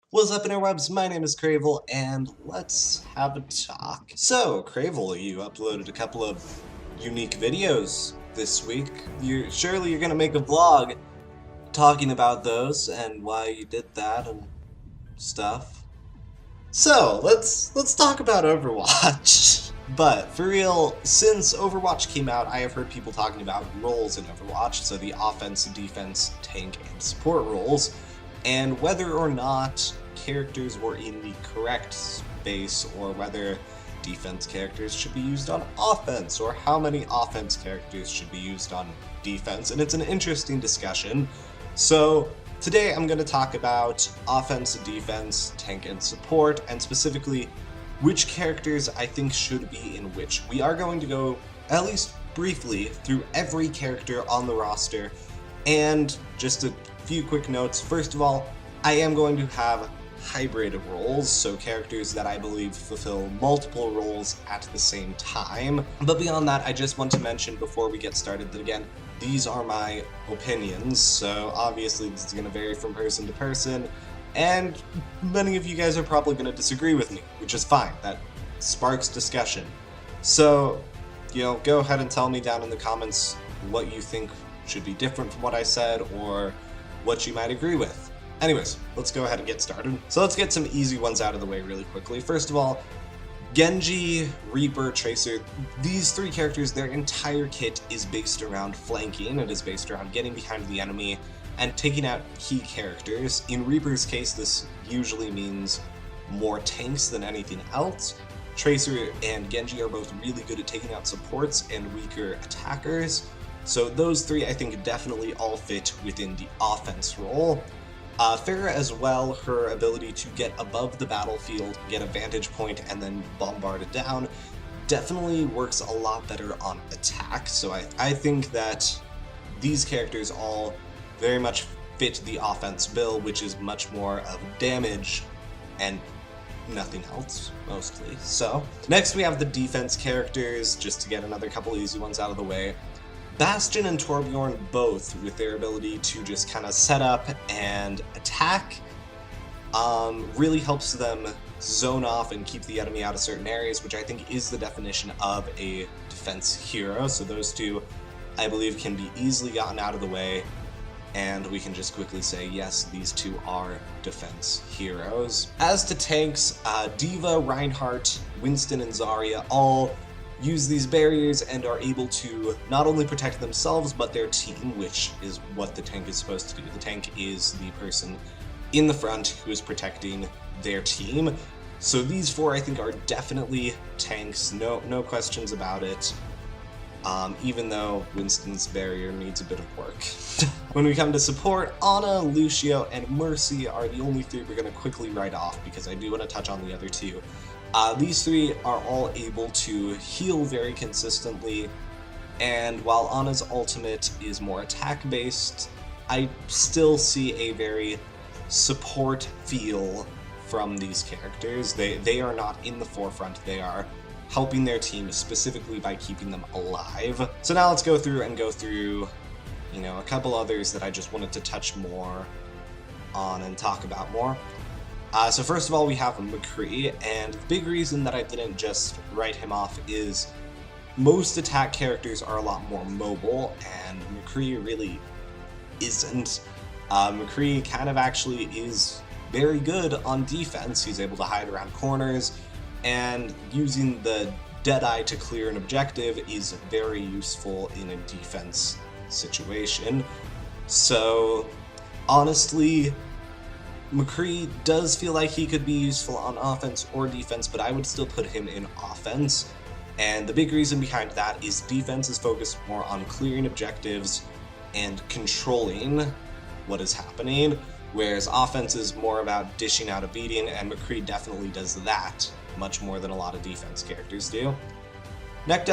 What's up, interwebs? My name is Cravel, and let's have a talk. So, Cravel, you uploaded a couple of unique videos this week. Surely you're gonna make a vlog talking about those and why you did that and stuff. So, let's talk about Overwatch. But for real, since Overwatch came out, I have heard people talking about roles in Overwatch, so the offense, defense, tank, and support roles, and whether or not characters were in the correct space, or whether defense characters should be used on offense, or how many offense characters should be used on defense, and it's an interesting discussion. So today I'm going to talk about offense, defense, tank, and support, and specifically which characters I think should be in which. We are going to go, at least briefly, through every character on the roster, and just a few quick notes. First of all, I am going to have hybrid roles, so characters that I believe fulfill multiple roles at the same time. But beyond that, I just want to mention before we get started that, again, these are my opinions, so obviously this is going to vary from person to person, and many of you guys are probably going to disagree with me, which is fine. That sparks discussion. So, go ahead and tell me down in the comments what you think should be different from what I said, or what you might agree with. Anyways, let's go ahead and get started. So let's get some easy ones out of the way really quickly. First of all, Genji, Reaper, Tracer, these three characters, their entire kit is based around flanking. It is based around getting behind the enemy and taking out key characters. In Reaper's case, this usually means more tanks than anything else. Tracer and Genji are both really good at taking out supports and weaker attackers. So those three, I think, definitely all fit within the offense role. Pharah as well, her ability to get above the battlefield, get a vantage point, and then bombard it down, definitely works a lot better on attack. So I think that these characters all very much fit the offense bill, which is much more of damage and nothing else, mostly. So, next we have the defense characters, just to get another couple easy ones out of the way. Bastion and Torbjorn, both with their ability to just kind of set up and attack, really helps them zone off and keep the enemy out of certain areas, which I think is the definition of a defense hero. So those two, I believe, can be easily gotten out of the way, and we can just quickly say, yes, these two are defense heroes. As to tanks, D.Va, Reinhardt, Winston, and Zarya all use these barriers and are able to not only protect themselves but their team, which is what the tank is supposed to do. The tank is the person in the front who is protecting their team. So these four, I think, are definitely tanks, no questions about it, even though Winston's barrier needs a bit of work. When we come to support, Ana, Lucio, and Mercy are the only three we're going to quickly write off, because I do want to touch on the other two. These three are all able to heal very consistently, and while Ana's ultimate is more attack-based, I still see a very support feel from these characters. They are not in the forefront, they are helping their team specifically by keeping them alive. So now let's go through a couple others that I just wanted to touch more on and talk about more. So first of all, we have McCree, and the big reason that I didn't just write him off is most attack characters are a lot more mobile, and McCree really isn't. McCree kind of actually is very good on defense. He's able to hide around corners, and using the Deadeye to clear an objective is very useful in a defense situation. So honestly, McCree does feel like he could be useful on offense or defense, but I would still put him in offense. And the big reason behind that is defense is focused more on clearing objectives and controlling what is happening, whereas offense is more about dishing out a beating, and McCree definitely does that much more than a lot of defense characters do. Next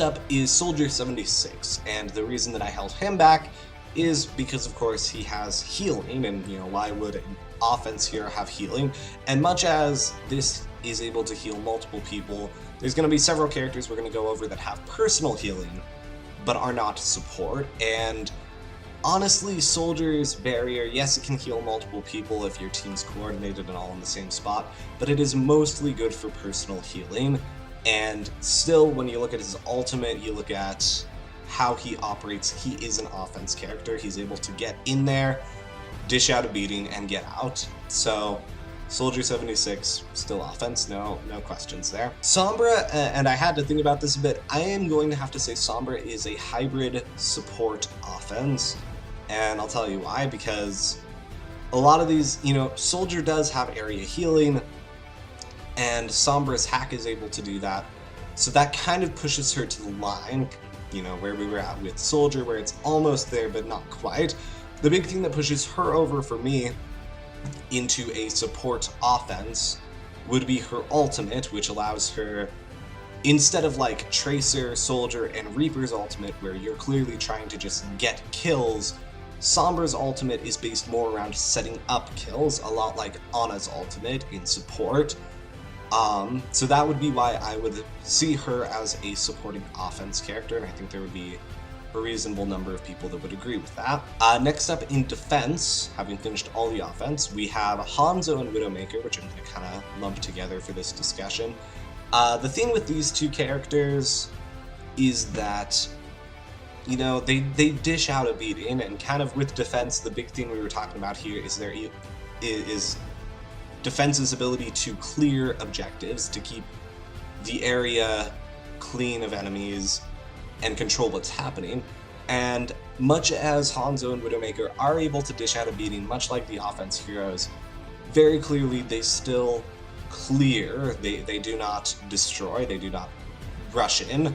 up is Soldier 76, and the reason that I held him back is because, of course, he has healing, and why would an offense hero have healing? And much as this is able to heal multiple people, there's going to be several characters we're going to go over that have personal healing but are not support, and Honestly, Soldier's Barrier, yes, it can heal multiple people if your team's coordinated and all in the same spot, but it is mostly good for personal healing. And still, when you look at his ultimate, you look at how he operates, he is an offense character. He's able to get in there, dish out a beating, and get out. So, Soldier 76, still offense, no questions there. Sombra, and I had to think about this a bit, I am going to have to say Sombra is a hybrid support offense. And I'll tell you why, because a lot of these, Soldier does have area healing, and Sombra's hack is able to do that. So that kind of pushes her to the line, where we were at with Soldier, where it's almost there, but not quite. The big thing that pushes her over for me into a support offense would be her ultimate, which allows her, instead of like Tracer, Soldier, and Reaper's ultimate, where you're clearly trying to just get kills, Sombra's ultimate is based more around setting up kills, a lot like Ana's ultimate in support. So that would be why I would see her as a supporting offense character, and I think there would be a reasonable number of people that would agree with that. Next up in defense, having finished all the offense, we have Hanzo and Widowmaker, which I'm going to kind of lump together for this discussion. The thing with these two characters is that they dish out a beating, and kind of with defense, the big thing we were talking about here is defense's ability to clear objectives, to keep the area clean of enemies and control what's happening. And much as Hanzo and Widowmaker are able to dish out a beating, much like the offense heroes, very clearly they still clear, they do not destroy, they do not rush in.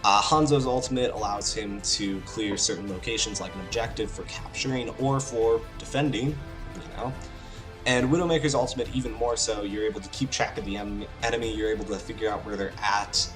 Hanzo's ultimate allows him to clear certain locations like an objective for capturing or for defending, And Widowmaker's ultimate even more so, you're able to keep track of the enemy, you're able to figure out where they're at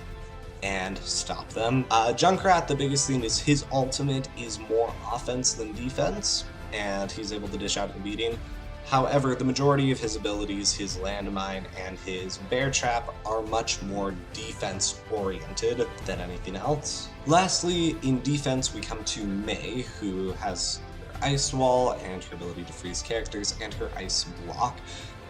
and stop them. Junkrat, the biggest thing is his ultimate is more offense than defense, and he's able to dish out a beating. However, the majority of his abilities, his landmine and his bear trap, are much more defense-oriented than anything else. Lastly, in defense, we come to Mei, who has her ice wall and her ability to freeze characters and her ice block.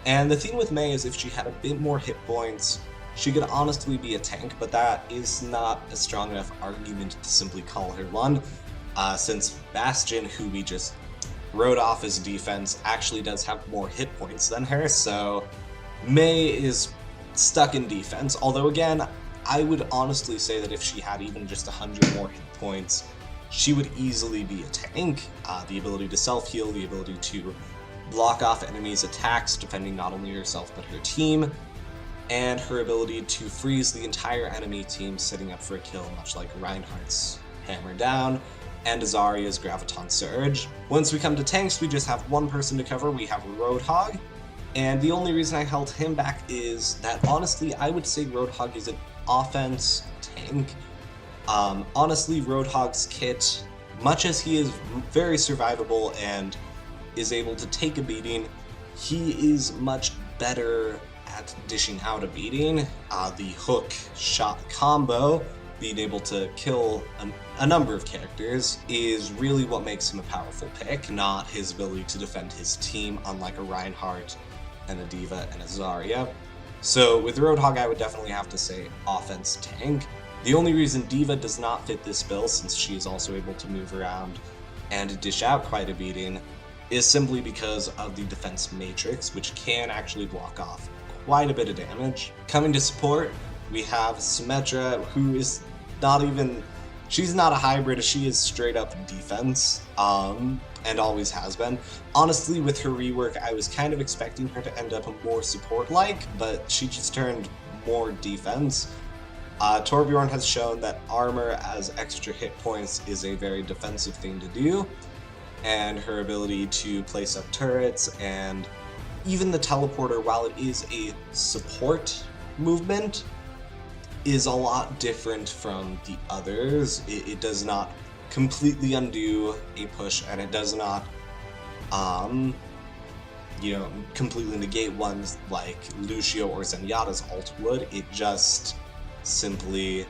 And the thing with Mei is if she had a bit more hit points, she could honestly be a tank, but that is not a strong enough argument to simply call her one, since Bastion, who we just wrote off as defense, actually does have more hit points than her, so Mei is stuck in defense. Although again, I would honestly say that if she had even just 100 more hit points, she would easily be a tank. The ability to self-heal, the ability to block off enemies' attacks, defending not only herself but her team, and her ability to freeze the entire enemy team setting up for a kill, much like Reinhardt's Hammer Down and Azaria's Graviton Surge. Once we come to tanks, we just have one person to cover. We have Roadhog, and the only reason I held him back is that honestly, I would say Roadhog is an offense tank. Honestly, Roadhog's kit, much as he is very survivable and is able to take a beating, he is much better at dishing out a beating. The hook shot combo, being able to kill a number of characters, is really what makes him a powerful pick, not his ability to defend his team, unlike a Reinhardt and a D.Va and a Zarya. So with Roadhog, I would definitely have to say offense tank. The only reason D.Va does not fit this bill, since she is also able to move around and dish out quite a beating, is simply because of the defense matrix, which can actually block off quite a bit of damage. Coming to support, we have Symmetra, who is not even, she's not a hybrid, she is straight up defense, and always has been. Honestly, with her rework, I was kind of expecting her to end up more support-like, but she just turned more defense. Torbjorn has shown that armor as extra hit points is a very defensive thing to do, and her ability to place up turrets and even the teleporter, while it is a support movement, is a lot different from the others. It does not completely undo a push, and it does not, completely negate ones like Lucio or Zenyatta's ult would. It just simply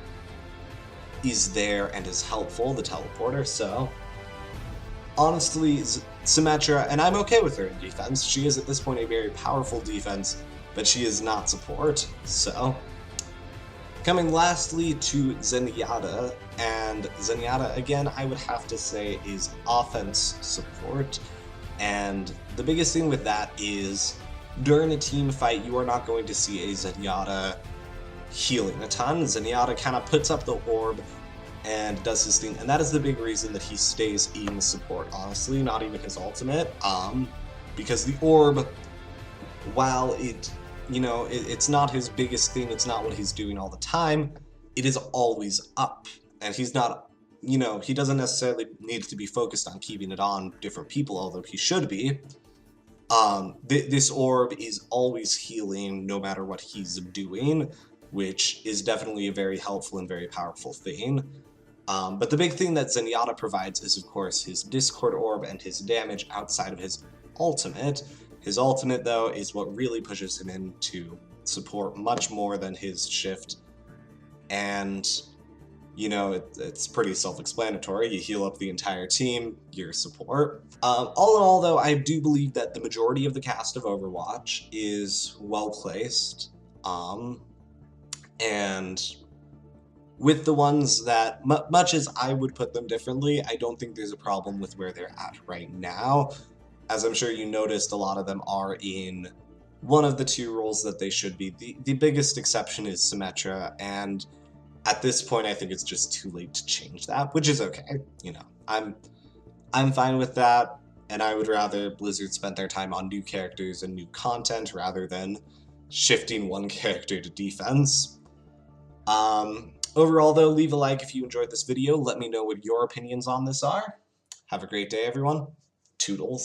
is there and is helpful, the teleporter. So honestly, Symmetra, and I'm okay with her in defense. She is at this point a very powerful defense, but she is not support. So, coming lastly to Zenyatta, and Zenyatta, again, I would have to say is offense support. And the biggest thing with that is during a team fight, you are not going to see a Zenyatta healing a ton. Zenyatta kind of puts up the orb and does his thing, and that is the big reason that he stays in support, honestly, not even his ultimate, because the orb, while it's not his biggest thing, it's not what he's doing all the time, it is always up, and he's not, he doesn't necessarily need to be focused on keeping it on different people, although he should be. This orb is always healing no matter what he's doing, which is definitely a very helpful and very powerful thing. But the big thing that Zenyatta provides is, of course, his Discord Orb and his damage outside of his ultimate. His ultimate, though, is what really pushes him into support much more than his shift. And, it's pretty self-explanatory. You heal up the entire team, you're support. All in all, though, I do believe that the majority of the cast of Overwatch is well-placed. And with the ones that, much as I would put them differently, I don't think there's a problem with where they're at right now. As I'm sure you noticed, a lot of them are in one of the two roles that they should be. The biggest exception is Symmetra, and at this point, I think it's just too late to change that, which is okay. I'm fine with that, and I would rather Blizzard spent their time on new characters and new content rather than shifting one character to defense. Overall, though, leave a like if you enjoyed this video. Let me know what your opinions on this are. Have a great day, everyone. Toodles.